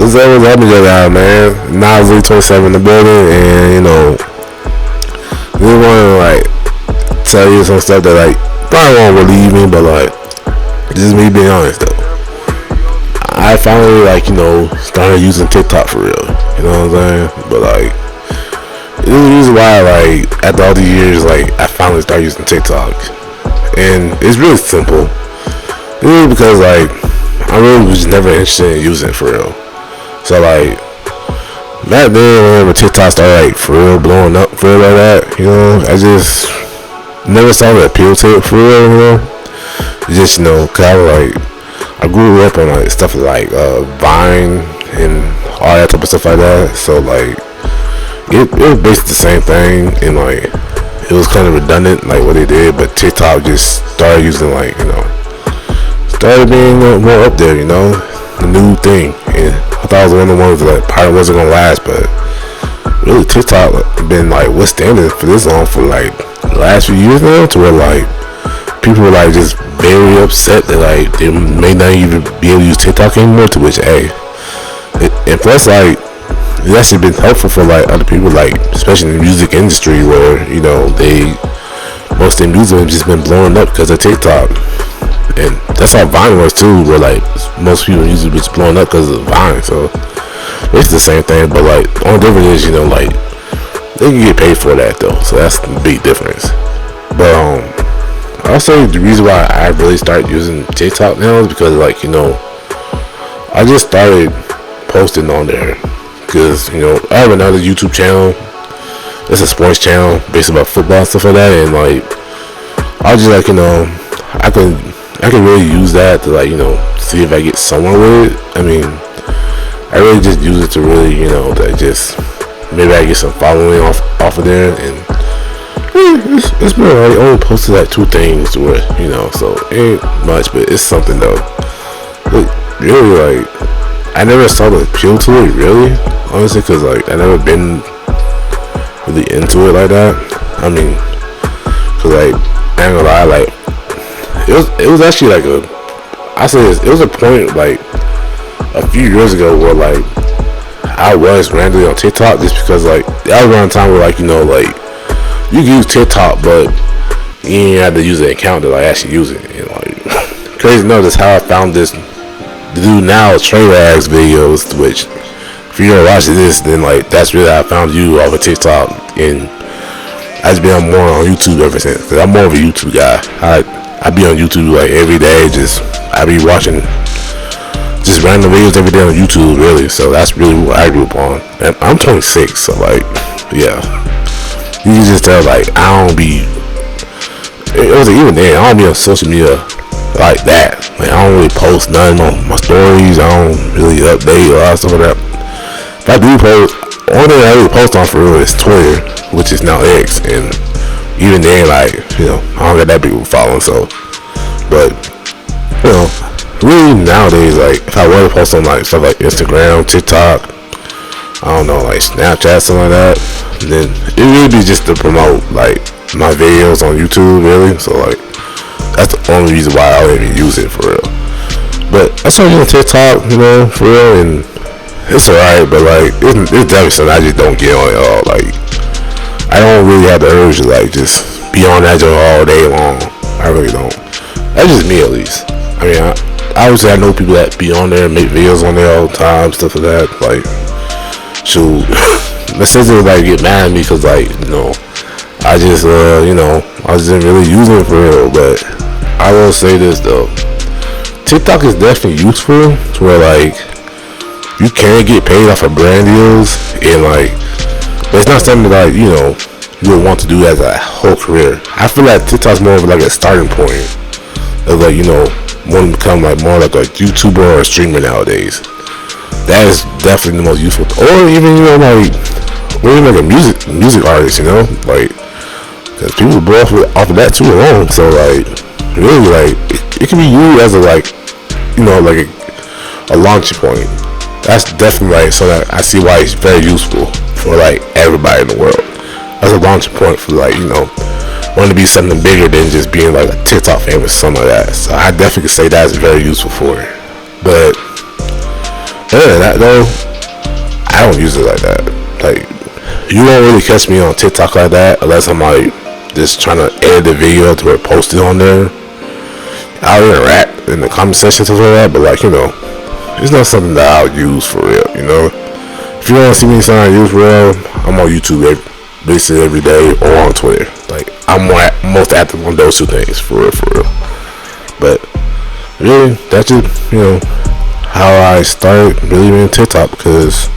What's happening, guys, man? Nas 27 in the building, and we want to tell you some stuff that probably won't believe me, but this is me being honest though. I finally started using TikTok for real. You know what I'm saying? But there's a reason why after all these years I finally started using TikTok, and it's really simple. Really because I really was never interested in using it for real. So back then whenever TikTok started for real blowing up for real like that, I just never saw the appeal to it for real, Just cause I grew up on stuff like Vine and all that type of stuff like that. So it was basically the same thing, and it was kind of redundant what they did, but TikTok just started using started being more up there, the new thing. And I thought it was one of the ones that probably wasn't gonna last, but really TikTok been withstanding for this long for the last few years now, to where people were just very upset that they may not even be able to use TikTok anymore. To which, and plus it's actually been helpful for other people, especially in the music industry, where most of their music has just been blowing up because of TikTok. And that's how Vine was too, where most people music was blowing up because of Vine. So it's the same thing, but the only difference is they can get paid for that though, so that's the big difference. But I'll say the reason why I really started using TikTok now is because I just started posting on there because I have another YouTube channel. It's a sports channel based about football and stuff like that, and I was just I can really use that to see if I get somewhere with it. I mean, I really just use it to really to just maybe I get some following off of there, and it's been alright. I only posted 2 things to where so it ain't much, but it's something though. But really I never saw the appeal to it really, honestly, because I never been really into it like that. I mean, cause I ain't gonna lie, it was actually I say this, it was a point a few years ago where I was randomly on TikTok, just because that was around the time where you can use TikTok, but you ain't have to use an account to actually use it. And crazy enough, that's how I found this dude now Trey Rags videos, which if you don't watch this, then that's really how I found you off of TikTok. And I just been more on YouTube ever since, because I'm more of a YouTube guy. I be on YouTube every day. I be watching just random videos every day on YouTube, really. So that's really what I grew up on. And I'm 26, so yeah. You can just tell I don't be. It was even then. I don't be on social media like that. I don't really post nothing on my stories. I don't really update a lot of stuff like that. If I do post, only thing I really post on for real is Twitter, which is now X, and even then, I don't get that big of a following. So, but really nowadays, if I were to post on stuff like Instagram, TikTok, I don't know, Snapchat, something like that, then it really be just to promote my videos on YouTube, really. So that's the only reason why I don't even use it for real. But I started using TikTok, for real, and it's alright, but it's definitely something I just don't get on at all. I don't really have the urge to just be on that joint all day long. I really don't. That's just me, at least. I mean, obviously I know people that be on there and make videos on there all the time, stuff like that. Shoot, my sister get mad at me because I just I wasn't really using it for real. But I will say this though, TikTok is definitely useful to where you can get paid off of brand deals, and but it's not something that you would want to do as a whole career. I feel TikTok's more of a starting point of want to become more like a YouTuber or a streamer nowadays. That is definitely the most useful, or even or even a music artist, because people blow off of that too alone. So really it can be used as a launching point. That's definitely something I see why it's very useful for everybody in the world. That's a launching point for wanting to be something bigger than just being a TikTok famous, something like that. So I definitely could say that's very useful for it. But other than that though, I don't use it like that. Like, you won't really catch me on TikTok like that unless I'm like just trying to edit the video to post it on there. I'll interact in the comment section stuff like that, but like, you know, it's not something that I'll use for real, you know. If you want to see me something I use for real, I'm on YouTube basically every day, or on Twitter. Like, I'm most active on those two things, for real. But really, that's just, you know, how I started really being TikTok, because,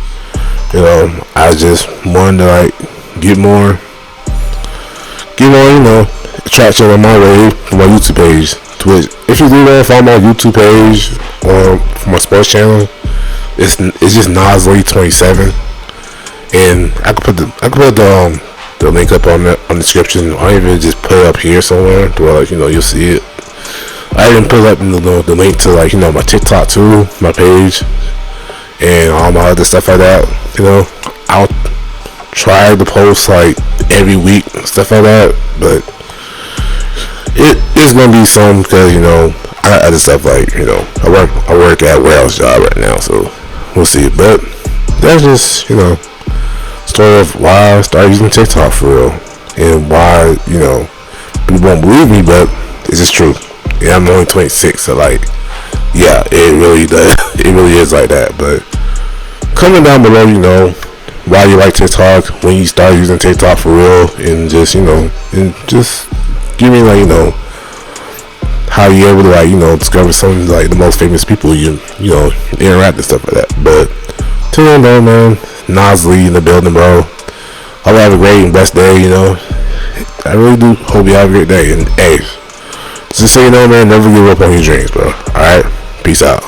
you know, I just wanted to like get more, you know, traction on my way for my YouTube page. Which, if you do that, follow my YouTube page or for my sports channel, it's just Naslee27, and I could put the link up on the description, or even just put it up here somewhere to where, like, you know, you'll see it. I even put up the link to, like, you know, my TikTok too, my page, and all my other stuff like that. You know, I'll try to post like every week, stuff like that, but it's gonna be some, because, you know, I got other stuff, like, you know, I work at a warehouse job right now, so we'll see. But that's just, you know, story of why I started using TikTok for real, and why, you know, people won't believe me, but it's just true. Yeah, I'm only 26, so like, yeah, it really does. It really is like that. But comment down below, you know, why you like TikTok, when you start using TikTok for real, and just, you know, and just give me, like, you know, how you able to, like, you know, discover some of, like, the most famous people you know, interact and stuff like that. But till then though, man, Naslee in the building, bro. Hope you have a great and blessed day, you know. I really do hope you have a great day. And hey, just so you know, man, never give up on your dreams, bro. Alright? Peace out.